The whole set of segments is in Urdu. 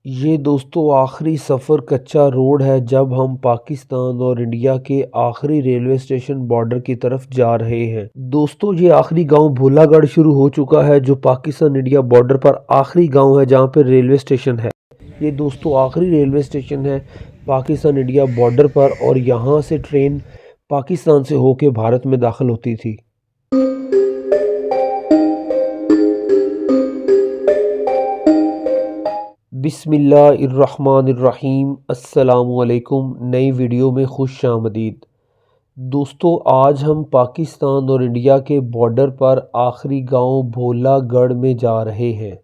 یہ دوستو آخری سفر کچا روڈ ہے جب ہم پاکستان اور انڈیا کے آخری ریلوے اسٹیشن بارڈر کی طرف جا رہے ہیں۔ دوستو یہ آخری گاؤں بھولا گڑھ شروع ہو چکا ہے جو پاکستان انڈیا بارڈر پر آخری گاؤں ہے جہاں پر ریلوے اسٹیشن ہے۔ یہ دوستو آخری ریلوے اسٹیشن ہے پاکستان انڈیا بارڈر پر اور یہاں سے ٹرین پاکستان سے ہو کے بھارت میں داخل ہوتی تھی۔ بسم اللہ الرحمن الرحیم۔ السلام علیکم، نئی ویڈیو میں خوش آمدید۔ دوستو آج ہم پاکستان اور انڈیا کے بارڈر پر آخری گاؤں بھولا گڑھ میں جا رہے ہیں۔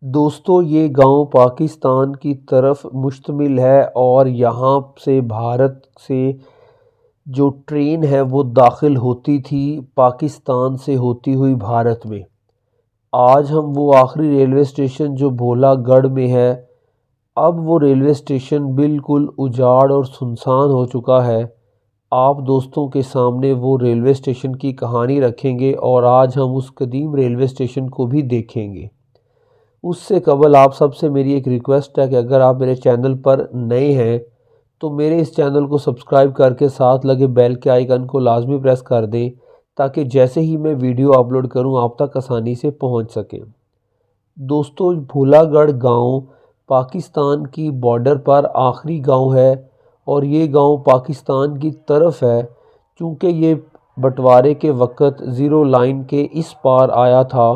دوستو یہ گاؤں پاکستان کی طرف مشتمل ہے اور یہاں سے بھارت سے جو ٹرین ہے وہ داخل ہوتی تھی پاکستان سے ہوتی ہوئی بھارت میں۔ آج ہم وہ آخری ریلوے اسٹیشن جو بھولا گڑھ میں ہے، اب وہ ریلوے اسٹیشن بالکل اجاڑ اور سنسان ہو چکا ہے۔ آپ دوستوں کے سامنے وہ ریلوے اسٹیشن کی کہانی رکھیں گے اور آج ہم اس قدیم ریلوے اسٹیشن کو بھی دیکھیں گے۔ اس سے قبل آپ سب سے میری ایک ریکویسٹ ہے کہ اگر آپ میرے چینل پر نئے ہیں تو میرے اس چینل کو سبسکرائب کر کے ساتھ لگے بیل کے آئیکن کو لازمی پریس کر دیں تاکہ جیسے ہی میں ویڈیو اپلوڈ کروں آپ تک آسانی سے پہنچ سکیں۔ دوستو بھولا گڑھ گاؤں پاکستان کی بارڈر پر آخری گاؤں ہے اور یہ گاؤں پاکستان کی طرف ہے چونکہ یہ بٹوارے کے وقت زیرو لائن کے اس پار آیا تھا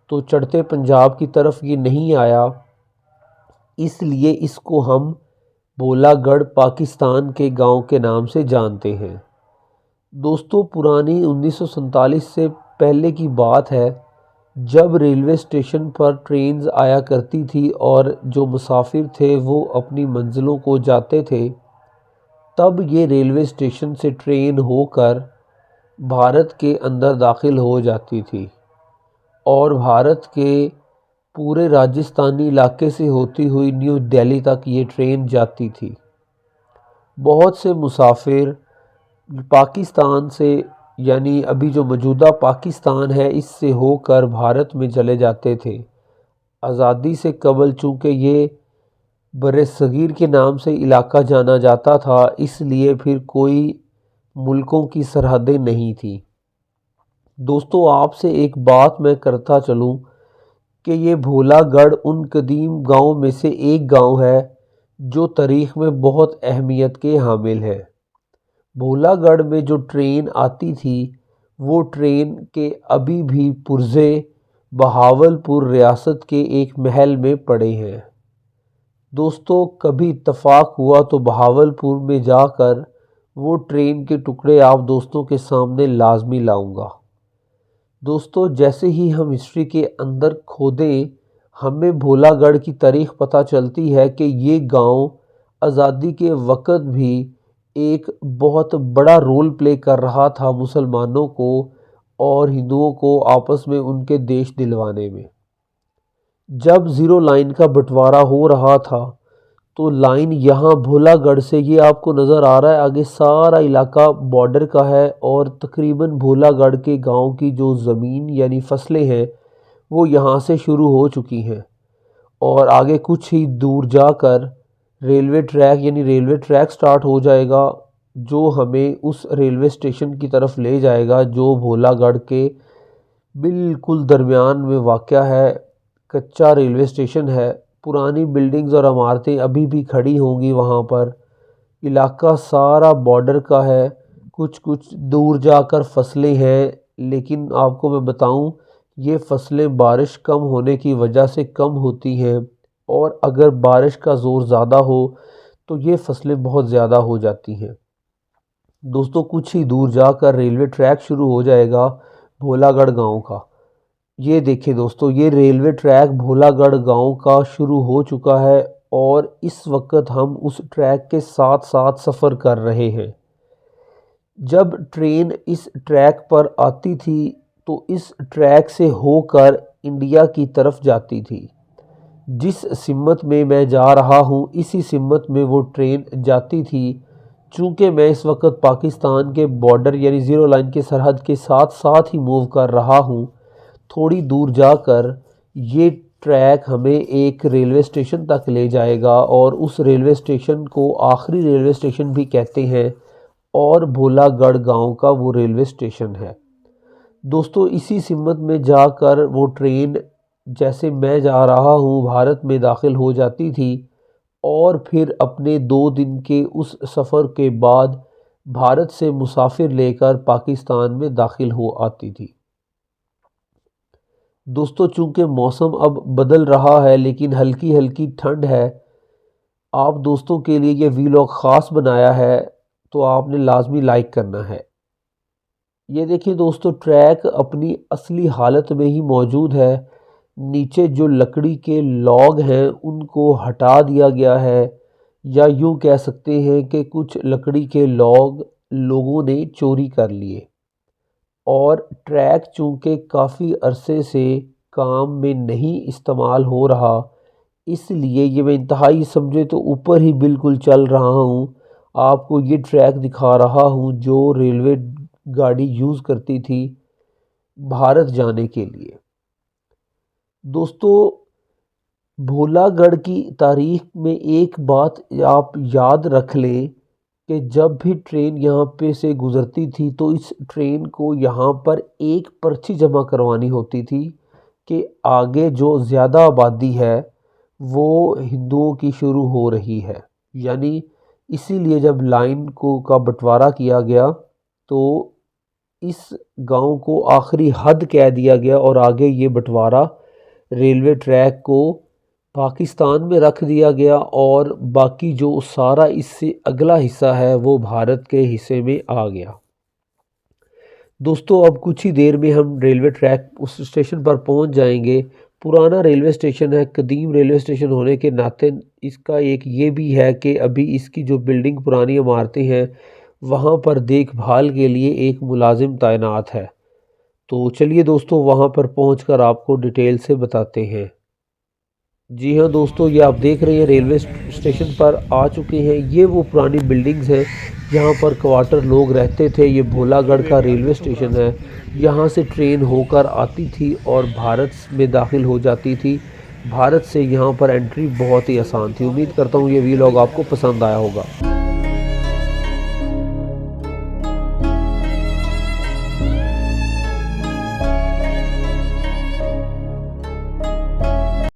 تو چڑھتے پنجاب کی طرف یہ نہیں آیا، اس لیے اس کو ہم بھولا گڑھ پاکستان کے گاؤں کے نام سے جانتے ہیں۔ دوستو پرانی 1947 سے پہلے کی بات ہے جب ریلوے اسٹیشن پر ٹرینز آیا کرتی تھی اور جو مسافر تھے وہ اپنی منزلوں کو جاتے تھے، تب یہ ریلوے اسٹیشن سے ٹرین ہو کر بھارت کے اندر داخل ہو جاتی تھی اور بھارت کے پورے راجستھانی علاقے سے ہوتی ہوئی نیو دہلی تک یہ ٹرین جاتی تھی۔ بہت سے مسافر پاکستان سے یعنی ابھی جو موجودہ پاکستان ہے اس سے ہو کر بھارت میں چلے جاتے تھے۔ آزادی سے قبل چونکہ یہ برصغیر کے نام سے علاقہ جانا جاتا تھا اس لیے پھر کوئی ملکوں کی سرحدیں نہیں تھیں۔ دوستو آپ سے ایک بات میں کرتا چلوں کہ یہ بھولا گڑھ ان قدیم گاؤں میں سے ایک گاؤں ہے جو تاریخ میں بہت اہمیت کے حامل ہے۔ بھولا گڑھ میں جو ٹرین آتی تھی وہ ٹرین کے ابھی بھی پرزے بہاولپور ریاست کے ایک محل میں پڑے ہیں۔ دوستو کبھی اتفاق ہوا تو بہاولپور میں جا کر وہ ٹرین کے ٹکڑے آپ دوستوں کے سامنے لازمی لاؤں گا۔ دوستو جیسے ہی ہم ہسٹری کے اندر کھودیں ہمیں بھولا گڑھ کی تاریخ پتہ چلتی ہے کہ یہ گاؤں آزادی کے وقت بھی ایک بہت بڑا رول پلے کر رہا تھا مسلمانوں کو اور ہندوؤں کو آپس میں ان کے دیش دلوانے میں۔ جب زیرو لائن کا بٹوارا ہو رہا تھا تو لائن یہاں بھولا گڑھ سے یہ آپ کو نظر آ رہا ہے آگے سارا علاقہ بارڈر کا ہے اور تقریباً بھولا گڑھ کے گاؤں کی جو زمین یعنی فصلیں ہیں وہ یہاں سے شروع ہو چکی ہیں اور آگے کچھ ہی دور جا کر ریلوے ٹریک سٹارٹ ہو جائے گا جو ہمیں اس ریلوے اسٹیشن کی طرف لے جائے گا جو بھولا گڑھ کے بالکل درمیان میں واقع ہے۔ کچا ریلوے اسٹیشن ہے، پرانی بلڈنگز اور عمارتیں ابھی بھی کھڑی ہوں گی وہاں پر۔ علاقہ سارا بارڈر کا ہے، کچھ دور جا کر فصلیں ہیں لیکن آپ کو میں بتاؤں یہ فصلیں بارش کم ہونے کی وجہ سے کم ہوتی ہیں اور اگر بارش کا زور زیادہ ہو تو یہ فصلیں بہت زیادہ ہو جاتی ہیں۔ دوستو کچھ ہی دور جا کر ریلوے ٹریک شروع ہو جائے گا بھولا گڑھ گاؤں کا۔ یہ دیکھیں دوستو یہ ریلوے ٹریک بھولا گڑھ گاؤں کا شروع ہو چکا ہے اور اس وقت ہم اس ٹریک کے ساتھ ساتھ سفر کر رہے ہیں۔ جب ٹرین اس ٹریک پر آتی تھی تو اس ٹریک سے ہو کر انڈیا کی طرف جاتی تھی۔ جس سمت میں میں جا رہا ہوں اسی سمت میں وہ ٹرین جاتی تھی۔ چونکہ میں اس وقت پاکستان کے بارڈر یعنی زیرو لائن کے سرحد کے ساتھ ساتھ ہی موو کر رہا ہوں، تھوڑی دور جا کر یہ ٹریک ہمیں ایک ریلوے اسٹیشن تک لے جائے گا، اور اس ریلوے اسٹیشن کو آخری ریلوے اسٹیشن بھی کہتے ہیں، اور بھولا گڑھ گاؤں کا وہ ریلوے اسٹیشن ہے۔ دوستو اسی سمت میں جا کر وہ ٹرین جیسے میں جا رہا ہوں بھارت میں داخل ہو جاتی تھی، اور پھر اپنے 2 دن کے اس سفر کے بعد بھارت سے مسافر لے کر پاکستان میں داخل ہو آتی تھی۔ دوستو چونکہ موسم اب بدل رہا ہے لیکن ہلکی ہلکی ٹھنڈ ہے، آپ دوستوں کے لیے یہ ویلاگ خاص بنایا ہے، تو آپ نے لازمی لائک کرنا ہے۔ یہ دیکھیں دوستو، ٹریک اپنی اصلی حالت میں ہی موجود ہے۔ نیچے جو لکڑی کے لاگ ہیں ان کو ہٹا دیا گیا ہے، یا یوں کہہ سکتے ہیں کہ کچھ لکڑی کے لاگ لوگوں نے چوری کر لیے، اور ٹریک چونکہ کافی عرصے سے کام میں نہیں استعمال ہو رہا، اس لیے یہ میں انتہائی سمجھے تو اوپر ہی بالکل چل رہا ہوں، آپ کو یہ ٹریک دکھا رہا ہوں جو ریلوے گاڑی یوز کرتی تھی بھارت جانے کے لیے۔ دوستو بھولا گڑھ کی تاریخ میں ایک بات آپ یاد رکھ لیں کہ جب بھی ٹرین یہاں پہ سے گزرتی تھی تو اس ٹرین کو یہاں پر ایک پرچی جمع کروانی ہوتی تھی کہ آگے جو زیادہ آبادی ہے وہ ہندوؤں کی شروع ہو رہی ہے، یعنی اسی لیے جب لائن کا بٹوارا کیا گیا تو اس گاؤں کو آخری حد کہہ دیا گیا، اور آگے یہ بٹوارا ریلوے ٹریک کو پاکستان میں رکھ دیا گیا، اور باقی جو سارا اس سے اگلا حصہ ہے وہ بھارت کے حصے میں آ گیا۔ دوستو اب کچھ ہی دیر میں ہم ریلوے ٹریک اس اسٹیشن پر پہنچ جائیں گے۔ پرانا ریلوے اسٹیشن ہے، قدیم ریلوے اسٹیشن ہونے کے ناطے اس کا ایک یہ بھی ہے کہ ابھی اس کی جو بلڈنگ پرانی عمارتیں ہیں وہاں پر دیکھ بھال کے لیے ایک ملازم تعینات ہے، تو چلیے دوستو وہاں پر پہنچ کر آپ کو ڈیٹیل سے بتاتے ہیں۔ جی ہاں دوستو، یہ آپ دیکھ رہے ہیں ریلوے اسٹیشن پر آ چکے ہیں۔ یہ وہ پرانی بلڈنگز ہیں جہاں پر کوارٹر لوگ رہتے تھے۔ یہ بھولا گڑھ کا ریلوے اسٹیشن ہے، یہاں سے ٹرین ہو کر آتی تھی اور بھارت میں داخل ہو جاتی تھی۔ بھارت سے یہاں پر انٹری بہت ہی آسان تھی۔ امید کرتا ہوں یہ ویلاگ آپ کو پسند آیا ہوگا۔